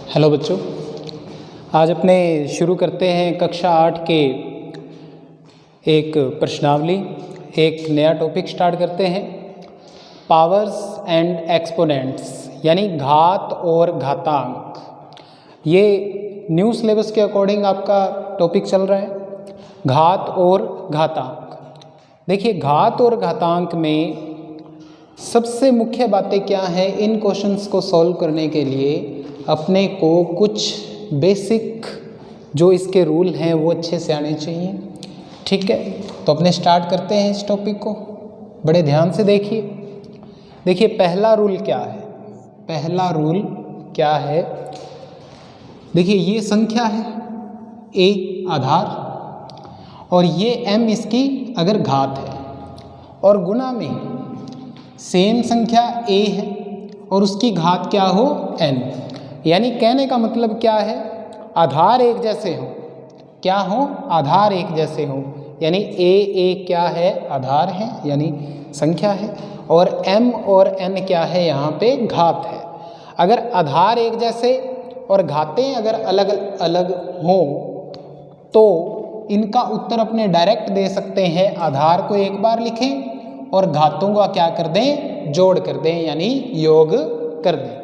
Hello बच्चों, आज अपने शुरू करते हैं कक्षा 8 के एक प्रश्नावली। एक नया टॉपिक स्टार्ट करते हैं, पावर्स एंड एक्सपोनेंट्स, यानी घात और घातांक। ये न्यू सिलेबस के अकॉर्डिंग आपका टॉपिक चल रहा है, घात और घातांक। देखिए, घात और घातांक में सबसे मुख्य बातें क्या हैं, इन क्वेश्चंस को सॉल्व करने के लिए अपने को कुछ बेसिक जो इसके रूल हैं वो अच्छे से आने चाहिए। ठीक है, तो अपने स्टार्ट करते हैं इस टॉपिक को। बड़े ध्यान से देखिए पहला रूल क्या है। पहला रूल क्या है, देखिए ये संख्या है a आधार और ये m इसकी अगर घात है, और गुणा में सेम संख्या a है और उसकी घात क्या हो n। यानी कहने का मतलब क्या है, आधार एक जैसे हो। क्या हो? आधार एक जैसे हो, यानी a क्या है? आधार है यानी संख्या है, और m और n क्या है? यहाँ पे घात है। अगर आधार एक जैसे और घातें अगर अलग अलग हों तो इनका उत्तर अपने डायरेक्ट दे सकते हैं। आधार को एक बार लिखें और घातों का क्या कर दें? जोड़ कर दें, यानी योग कर दें।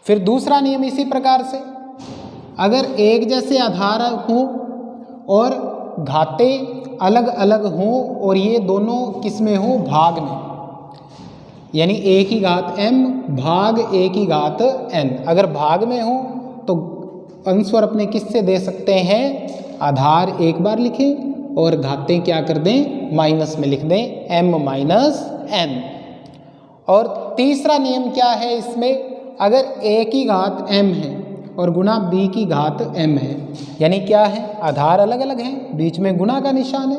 फिर दूसरा नियम इसी प्रकार से, अगर एक जैसे आधार हों और घातें अलग अलग हों और ये दोनों किस में हो? भाग में, यानी a की घात m भाग a की घात n। अगर भाग में हो तो आंसर अपने किससे दे सकते हैं? आधार एक बार लिखें और घातें क्या कर दें? माइनस में लिख दें, m माइनस n। और तीसरा नियम क्या है इसमें, अगर a की घात m है और गुणा b की घात m है, यानी क्या है? आधार अलग अलग हैं, बीच में गुणा का निशान है।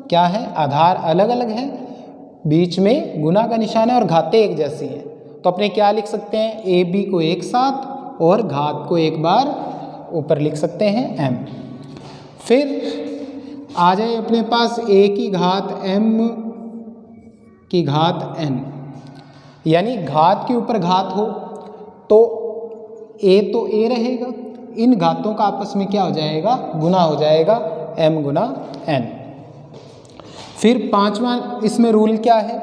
क्या है? आधार अलग अलग हैं, बीच में गुणा का निशान है और घातें एक जैसी हैं, तो अपने क्या लिख सकते हैं? a b को एक साथ और घात को एक बार ऊपर लिख सकते हैं m। फिर आ जाए अपने पास a की घात m की घात n, यानी घात के ऊपर घात हो तो a रहेगा, इन घातों का आपस में क्या हो जाएगा? गुना हो जाएगा, m गुना n। फिर पांचवा इसमें रूल क्या है,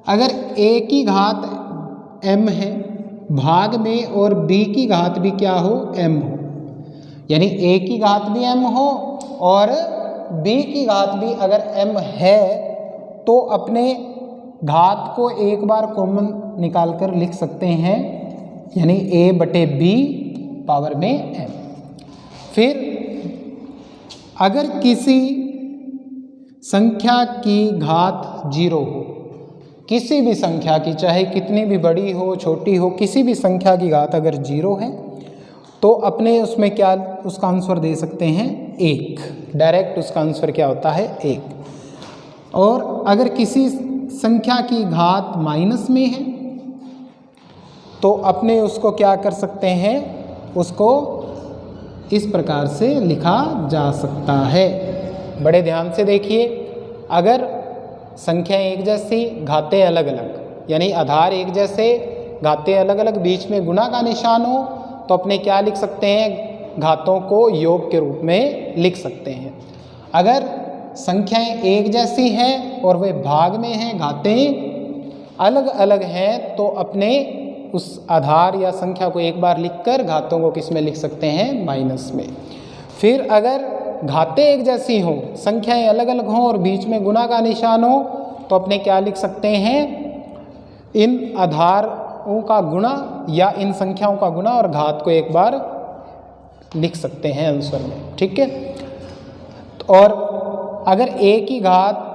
अगर a की घात m है भाग में और b की घात भी क्या हो? m हो, यानी a की घात भी m हो और b की घात भी अगर m है तो अपने घात को एक बार कॉमन निकाल कर लिख सकते हैं, यानी a बटे b पावर में m। फिर अगर किसी संख्या की घात 0 हो, किसी भी संख्या की, चाहे कितनी भी बड़ी हो छोटी हो, किसी भी संख्या की घात अगर 0 है तो अपने उसमें क्या उसका आंसर दे सकते हैं? 1। डायरेक्ट उसका आंसर क्या होता है? 1। और अगर किसी संख्या की घात माइनस में है तो अपने उसको क्या कर सकते हैं? उसको इस प्रकार से लिखा जा सकता है। बड़े ध्यान से देखिए, अगर संख्या एक जैसी घातें अलग अलग, यानी आधार एक जैसे घातें अलग अलग, बीच में गुणा का निशान हो तो अपने क्या लिख सकते हैं? घातों को योग के रूप में लिख सकते हैं। अगर संख्याएं एक जैसी हैं और वे भाग में हैं, घातें अलग अलग हैं, तो अपने उस आधार या संख्या को एक बार लिखकर घातों को किस में लिख सकते हैं? माइनस में। फिर अगर घातें एक जैसी हों, संख्याएं अलग अलग हों और बीच में गुणा का निशान हो तो अपने क्या लिख सकते हैं? इन आधारों का गुणा या इन संख्याओं का गुणा और घात को एक बार लिख सकते हैं आंसर में। ठीक है, और अगर a की घात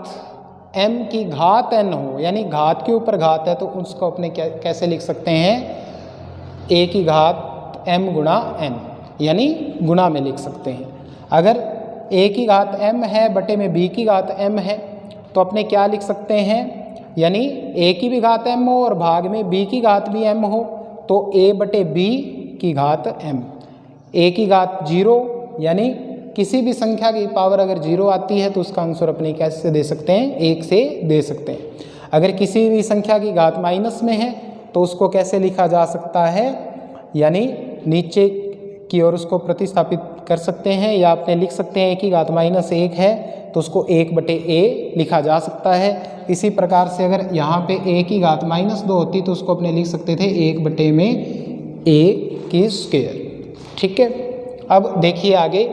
m की घात n हो, यानी घात के ऊपर घात है, तो उसको अपने कैसे लिख सकते हैं? a की घात m गुणा n, यानी गुणा में लिख सकते हैं। अगर a की घात m है बटे में b की घात m है तो अपने क्या लिख सकते हैं? यानी a की भी घात m हो और भाग में b की घात भी m हो तो a बटे b की घात m। a की घात 0, यानी किसी भी संख्या की पावर अगर 0 आती है तो उसका आंसर अपने कैसे दे सकते हैं? 1 से दे सकते हैं। अगर किसी भी संख्या की घात माइनस में है तो उसको कैसे लिखा जा सकता है? यानी नीचे की ओर उसको प्रतिस्थापित कर सकते हैं, या आपने लिख सकते हैं a की घात -1 है तो उसको 1/a लिखा जा सकता है। इसी प्रकार से अगर यहाँ पे a की घात -2 होती तो उसको अपने लिख सकते थे 1/a की स्क्वायर। ठीक है, अब देखिए आगे,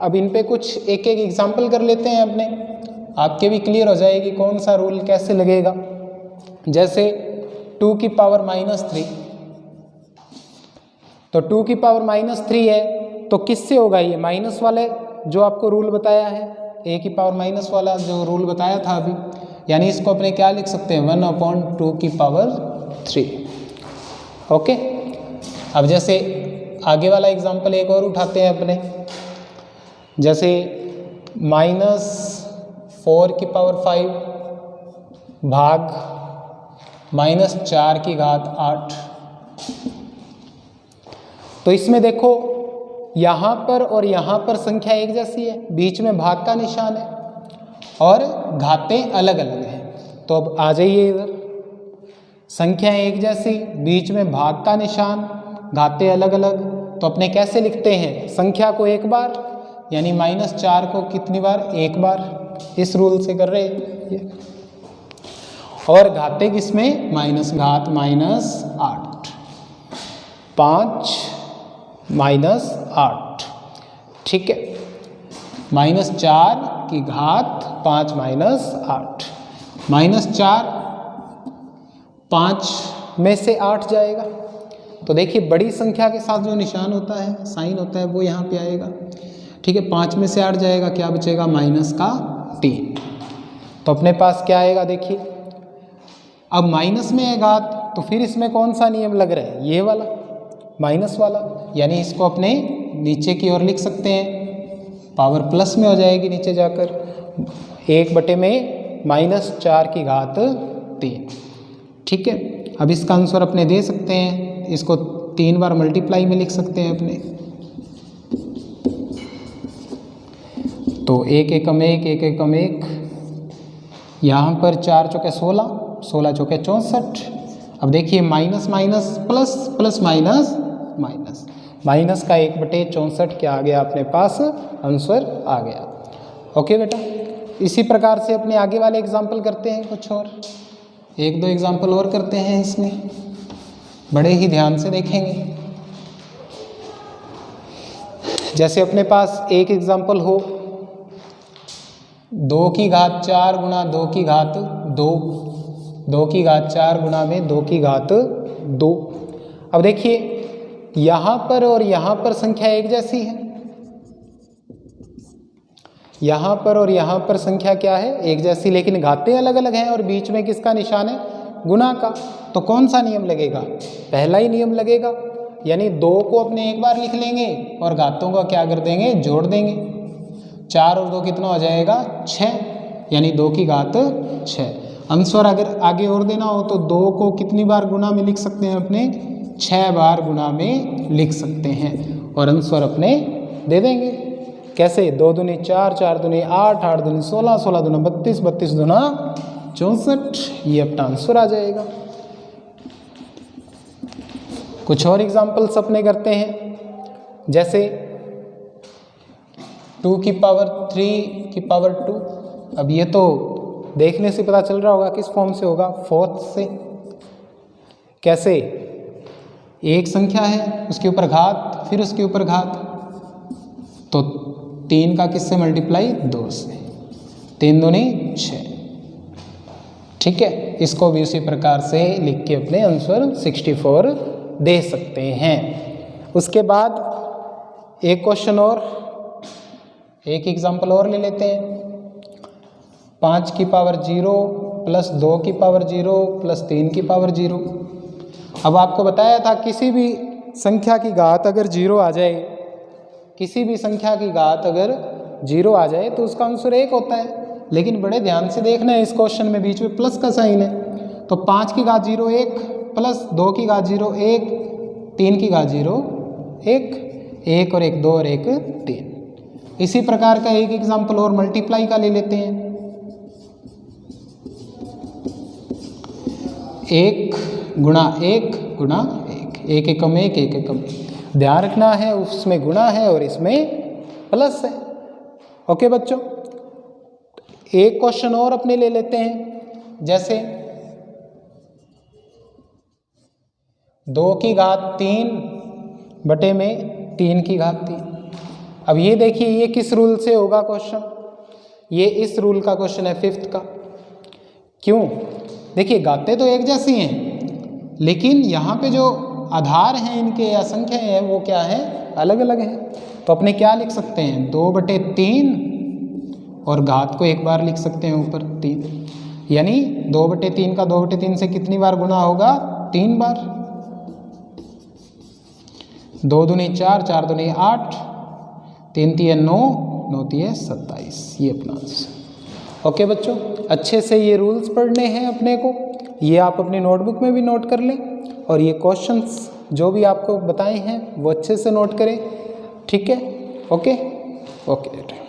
अब इन पे कुछ एक एक एग्जाम्पल कर लेते हैं अपने, आपके भी क्लियर हो जाएगी कौन सा रूल कैसे लगेगा। जैसे 2 की पावर -3, तो 2 की पावर -3 है तो किससे होगा ये, माइनस वाले जो आपको रूल बताया है, a की पावर माइनस वाला जो रूल बताया था अभी, यानी इसको अपने क्या लिख सकते हैं 1/2 की पावर 3। ओके, अब जैसे आगे वाला एग्जाम्पल एक और उठाते हैं अपने, जैसे -4 की पावर 5 भाग -4 की घात 8। तो इसमें देखो यहाँ पर और यहाँ पर संख्या एक जैसी है, बीच में भाग का निशान है और घातें अलग अलग हैं। तो अब आ जाइए इधर, संख्या एक जैसी, बीच में भाग का निशान, घातें अलग अलग, तो अपने कैसे लिखते हैं, संख्या को एक बार यानी -4 को कितनी बार, एक बार, इस रूल से कर रहे हैं। और घातें किसमें, माइनस घात -8, 5 -8। ठीक है, -4 की घात 5 -8, -4 5 में से 8 जाएगा। तो देखिए बड़ी संख्या के साथ जो निशान होता है, साइन होता है, वो यहाँ पे आएगा। ठीक है, 5 में से 8 जाएगा, क्या बचेगा -3। तो अपने पास क्या आएगा देखिए, अब माइनस में है घात तो फिर इसमें कौन सा नियम लग रहा है, ये वाला माइनस वाला, यानी इसको अपने नीचे की ओर लिख सकते हैं, पावर प्लस में हो जाएगी नीचे जाकर, 1/4 की घात 3। ठीक है, अब इसका आंसर अपने दे सकते हैं, इसको 3 बार मल्टीप्लाई में लिख सकते हैं अपने, तो 1 एकम 1 1 एकम 1, यहाँ पर 4 चौके 16, 16 चौके 64। अब देखिए minus minus plus, plus minus minus, minus का 1/64 क्या आ गया अपने पास, आंसर आ गया। ओके बेटा, इसी प्रकार से अपने आगे वाले एग्जाम्पल करते हैं, कुछ और 1-2 एग्जाम्पल और करते हैं, इसमें बड़े ही ध्यान से देखेंगे। जैसे अपने पास एक एग्जाम्पल हो 2 की घात 4 गुणा 2 की घात 2, 2 की घात 4 गुणा में 2 की घात 2। अब देखिए यहाँ पर और यहाँ पर संख्या एक जैसी है, यहाँ पर और यहाँ पर संख्या क्या है, एक जैसी, लेकिन घातें अलग अलग हैं और बीच में किसका निशान है, गुना का। तो कौन सा नियम लगेगा, पहला ही नियम लगेगा, यानी 2 को अपने एक बार लिख लेंगे और घातों का क्या कर देंगे, जोड़ देंगे। 4 और 2 कितना हो जाएगा, 6, यानी 2 की घात 6। आंसर अगर आगे और देना हो तो 2 को कितनी बार गुना में लिख सकते हैं अपने, 6 बार गुना में लिख सकते हैं और आंसर अपने दे देंगे। कैसे, 2 दूनी 4, 4 दूनी 8, 8 दूनी 16, 16 दूना 32, 32 दूना 64, ये अपना आंसर आ जाएगा। कुछ और एग्जाम्पल्स अपने करते हैं, जैसे 2 की पावर 3 की पावर 2। अब ये तो देखने से पता चल रहा होगा किस फॉर्म से होगा, 4th से। कैसे, एक संख्या है, उसके ऊपर घात, फिर उसके ऊपर घात, तो 3 का किससे मल्टीप्लाई, 2 से, 3 दूनी 6। ठीक है, इसको भी उसी प्रकार से लिख के अपने आंसर 64 दे सकते हैं। उसके बाद एक क्वेश्चन और, एक एग्जाम्पल और ले लेते हैं। 5 की पावर 0 प्लस 2 की पावर 0 प्लस 3 की पावर 0। अब आपको बताया था किसी भी संख्या की घात अगर 0 आ जाए, किसी भी संख्या की घात अगर 0 आ जाए तो उसका आंसर 1 होता है। लेकिन बड़े ध्यान से देखना है, इस क्वेश्चन में बीच में प्लस का साइन है, तो 5 की घात 0 1 प्लस 2 की घात 0 1, 3 की घात 0 1, 1 और 1 2 और 1 3। इसी प्रकार का एक एग्जाम्पल और मल्टीप्लाई का ले लेते हैं। 1 गुणा 1 गुणा 1, 1 एकम 1 1 एकम 1, ध्यान रखना है, उसमें गुणा है और इसमें प्लस है। ओके बच्चों, एक क्वेश्चन और अपने ले लेते हैं, जैसे 2 की घात 3 बटे में 3 की घात 3। अब ये देखिए ये किस रूल से होगा क्वेश्चन, ये इस रूल का क्वेश्चन है 5th का। क्यों? देखिए घातें तो एक जैसी हैं, लेकिन यहाँ पे जो आधार हैं इनके या संख्या है वो क्या है, अलग अलग है। तो अपने क्या लिख सकते हैं, 2/3 और घात को एक बार लिख सकते हैं ऊपर 3, यानी 2/3 का 2/3 से कितनी बार गुना होगा, 3 बार। 2 दूनी 4, 4 दूनी 8, 3 तिये 9, 9 तिये 27, ये अपना आंसर। ओके बच्चों, अच्छे से ये रूल्स पढ़ने हैं अपने को, ये आप अपनी नोटबुक में भी नोट कर लें और ये क्वेश्चंस जो भी आपको बताए हैं वो अच्छे से नोट करें, ठीक है। Okay okay.